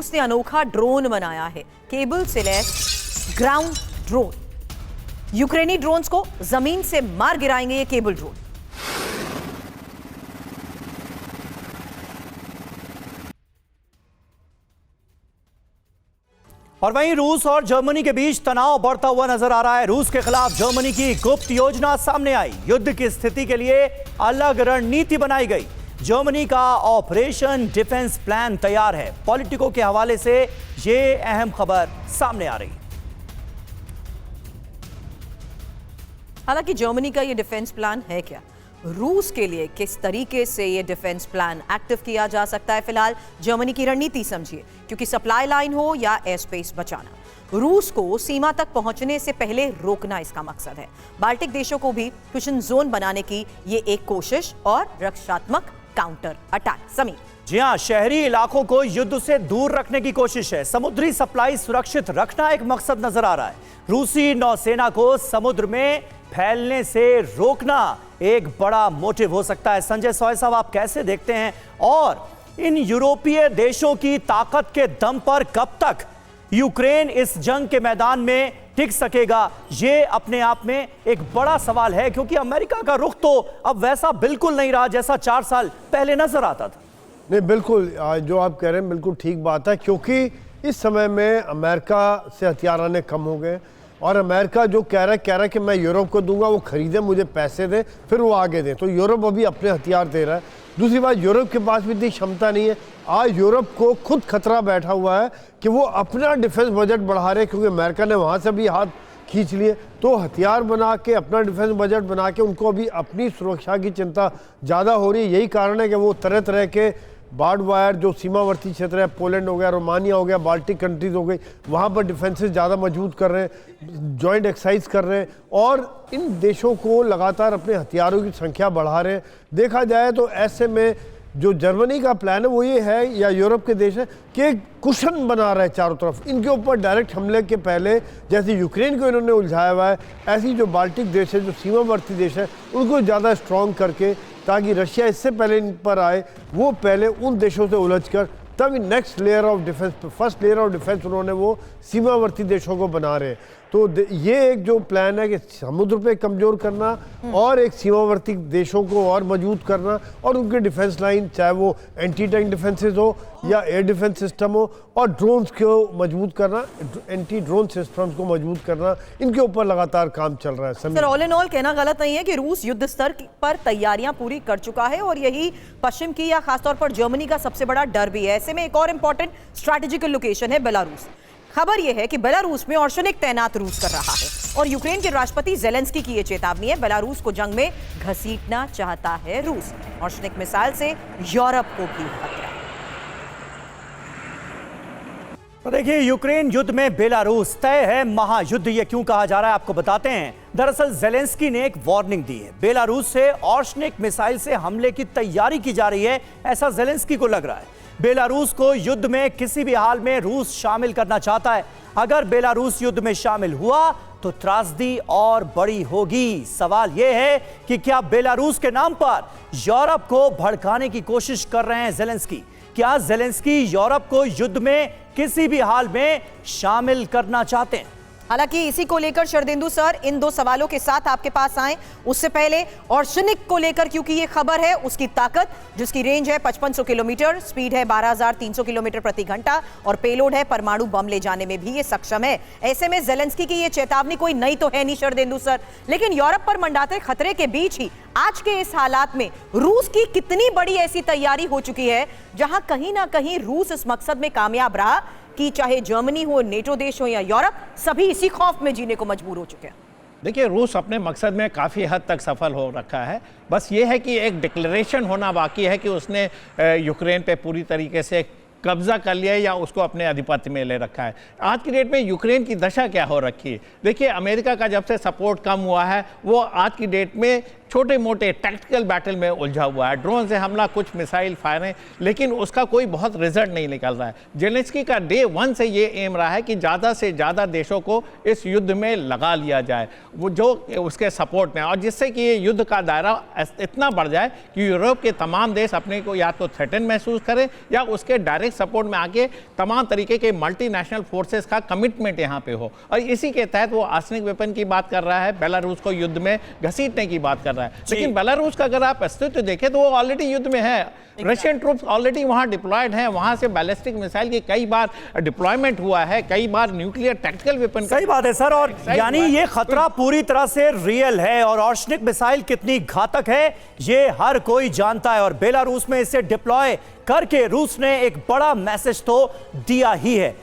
रूस ने अनोखा ड्रोन बनाया है, केबल से लैस ग्राउंड ड्रोन। यूक्रेनी ड्रोन्स को जमीन से मार गिराएंगे ये केबल ड्रोन। और वहीं रूस और जर्मनी के बीच तनाव बढ़ता हुआ नजर आ रहा है। रूस के खिलाफ जर्मनी की गुप्त योजना सामने आई। युद्ध की स्थिति के लिए अलग रणनीति बनाई गई। जर्मनी का ऑपरेशन डिफेंस प्लान तैयार है। पॉलिटिको के हवाले से यह अहम खबर सामने आ रही। हालांकि जर्मनी का यह डिफेंस प्लान है क्या, रूस के लिए किस तरीके से ये डिफेंस प्लान एक्टिव किया जा सकता है, फिलहाल जर्मनी की रणनीति समझिए। क्योंकि सप्लाई लाइन हो या एयर स्पेस बचाना, रूस को सीमा तक पहुंचने से पहले रोकना इसका मकसद है। बाल्टिक देशों को भी कुशन जोन बनाने की ये एक कोशिश और रक्षात्मक काउंटर अटैक। समीर जी हां, शहरी इलाकों को युद्ध से दूर रखने की कोशिश है। समुद्री सप्लाई सुरक्षित रखना एक मकसद नजर आ रहा है। रूसी नौसेना को समुद्र में फैलने से रोकना एक बड़ा मोटिव हो सकता है। संजय सॉय साहब, आप कैसे देखते हैं, और इन यूरोपीय देशों की ताकत के दम पर कब तक यूक्रेन इस जंग के मैदान में टिक सकेगा, ये अपने आप में एक बड़ा सवाल है। क्योंकि अमेरिका का रुख तो अब वैसा बिल्कुल नहीं रहा जैसा 4 साल पहले नजर आता था। नहीं, बिल्कुल जो आप कह रहे हैं बिल्कुल ठीक बात है। क्योंकि इस समय में अमेरिका से हथियार आने कम हो गए और अमेरिका जो कह रहा है कि मैं यूरोप को दूंगा, वो खरीदे, मुझे पैसे दें, फिर वो आगे दें। तो यूरोप अभी अपने हथियार दे रहा है। दूसरी बात, यूरोप के पास भी इतनी क्षमता नहीं है। आज यूरोप को खुद खतरा बैठा हुआ है कि वो अपना डिफेंस बजट बढ़ा रहे, क्योंकि अमेरिका ने वहाँ से भी हाथ खींच लिए। तो हथियार बना के, अपना डिफेंस बजट बना के, उनको अभी अपनी सुरक्षा की चिंता ज़्यादा हो रही है। यही कारण है कि वो तरह तरह के बार्ड वायर, जो सीमावर्ती क्षेत्र है, पोलैंड हो गया, रोमानिया हो गया, बाल्टिक कंट्रीज हो गई, वहाँ पर डिफेंसेस ज़्यादा मजबूत कर रहे हैं, जॉइंट एक्सरसाइज कर रहे हैं और इन देशों को लगातार अपने हथियारों की संख्या बढ़ा रहे हैं। देखा जाए तो ऐसे में जो जर्मनी का प्लान है वो ये है, या यूरोप के देश है, कि कुशन बना रहे हैं चारों तरफ। इनके ऊपर डायरेक्ट हमले के पहले, जैसे यूक्रेन को इन्होंने उलझाया हुआ है, ऐसी जो बाल्टिक देश है, जो सीमावर्ती देश है, उनको ज़्यादा स्ट्रॉन्ग करके, ताकि रशिया इससे पहले इन पर आए, वो पहले उन देशों से उलझकर तब next layer of defence, first layer of defence उन्होंने वो सीमावर्ती देशों को बना रहे हैं। तो ये एक जो प्लान है कि समुद्र पे कमजोर करना और एक सीमावर्ती देशों को और मजबूत करना, और उनके डिफेंस लाइन, चाहे वो एंटी टैंक डिफेंसेस हो या एयर डिफेंस सिस्टम हो, और ड्रोन्स को मजबूत करना, एंटी ड्रोन सिस्टम्स को मजबूत करना, इनके ऊपर लगातार काम चल रहा है। सर, ऑल इन ऑल कहना गलत नहीं है कि रूस युद्ध स्तर पर तैयारियां पूरी कर चुका है, और यही पश्चिम की या खासतौर पर जर्मनी का सबसे बड़ा डर भी है। ऐसे में एक और इंपॉर्टेंट स्ट्रैटेजिकल लोकेशन है बेलारूस। खबर यह है कि बेलारूस में ऑर्शनिक तैनात रूस कर रहा है, और यूक्रेन के राष्ट्रपति ज़ेलेंस्की की यह चेतावनी है, बेलारूस को जंग में घसीटना चाहता है रूस। ऑर्शनिक मिसाइल से यूरोप को भी खतरा। तो देखिए, यूक्रेन युद्ध में बेलारूस तय है महायुद्ध। ये क्यों कहा जा रहा है, आपको बताते हैं। दरअसल ज़ेलेंस्की ने एक वार्निंग दी है। बेलारूस से ऑर्शनिक मिसाइल से हमले की तैयारी की जा रही है, ऐसा ज़ेलेंस्की को लग रहा है। बेलारूस को युद्ध में किसी भी हाल में रूस शामिल करना चाहता है। अगर बेलारूस युद्ध में शामिल हुआ तो त्रासदी और बड़ी होगी। सवाल यह है कि क्या बेलारूस के नाम पर यूरोप को भड़काने की कोशिश कर रहे हैं ज़ेलेंस्की? क्या ज़ेलेंस्की यूरोप को युद्ध में किसी भी हाल में शामिल करना चाहते हैं? हालांकि इसी को लेकर शरदेंदु सर इन दो सवालों के साथ आपके पास आए, उससे पहले ऑर्शनिक को लेकर, क्योंकि ये खबर है उसकी ताकत, जिसकी रेंज है 5500 किलोमीटर, स्पीड है 12300 किलोमीटर प्रति घंटा, और पेलोड है परमाणु बम ले जाने में भी ये सक्षम है। ऐसे में ज़ेलेंस्की की ये चेतावनी कोई नई तो है नहीं शरदेंदु सर, लेकिन यूरोप पर मंडाते खतरे के बीच ही आज के इस हालात में रूस की कितनी बड़ी ऐसी तैयारी हो चुकी है जहां कहीं ना कहीं रूस इस मकसद में कामयाब रहा कि चाहे जर्मनी हो, नेटो देश हो या यूरोप, सभी इसी खौफ में जीने को मजबूर हो चुके हैं। देखिए, रूस अपने मकसद में काफ़ी हद तक सफल हो रखा है। बस ये है कि एक डिक्लेरेशन होना बाकी है कि उसने यूक्रेन पे पूरी तरीके से कब्जा कर लिया है या उसको अपने आधिपत्य में ले रखा है। आज की डेट में यूक्रेन की दशा क्या हो रखी है, देखिए, अमेरिका का जब से सपोर्ट कम हुआ है, वो आज की डेट में छोटे मोटे टैक्टिकल बैटल में उलझा हुआ है। ड्रोन से हमला, कुछ मिसाइल फायरिंग, लेकिन उसका कोई बहुत रिजल्ट नहीं निकल रहा है। जेलेंस्की का डे 1 से ये एम रहा है कि ज़्यादा से ज़्यादा देशों को इस युद्ध में लगा लिया जाए, वो जो उसके सपोर्ट में, और जिससे कि ये युद्ध का दायरा इतना बढ़ जाए कि यूरोप के तमाम देश अपने को या तो थ्रेटन महसूस करें या उसके डायरेक्ट सपोर्ट में आके तमाम तरीके के मल्टीनेशनल फोर्सेस का कमिटमेंट यहाँ पे हो। और इसी के तहत वो आर्सेनिक वेपन की बात कर रहा है, बेलारूस को युद्ध में घसीटने की बात कर रहा है। लेकिन बेलारूस का अगर आप अस्तित्व देखें तो वो ऑलरेडी युद्ध में है। रशियन ट्रूप्स ऑलरेडी वहां डिप्लॉयड हैं, वहां से बैलिस्टिक मिसाइल की कई बार डिप्लॉयमेंट हुआ है, कई बार न्यूक्लियर टैक्टिकल वेपन। सही बात है सर, और यानी ये खतरा पूरी तरह से रियल है और ऑर्शनिक मिसाइल कितनी घातक है ये हर कोई जानता है, और बेलारूस में इसे डिप्लॉय करके रूस ने एक बड़ा मैसेज तो दिया ही है।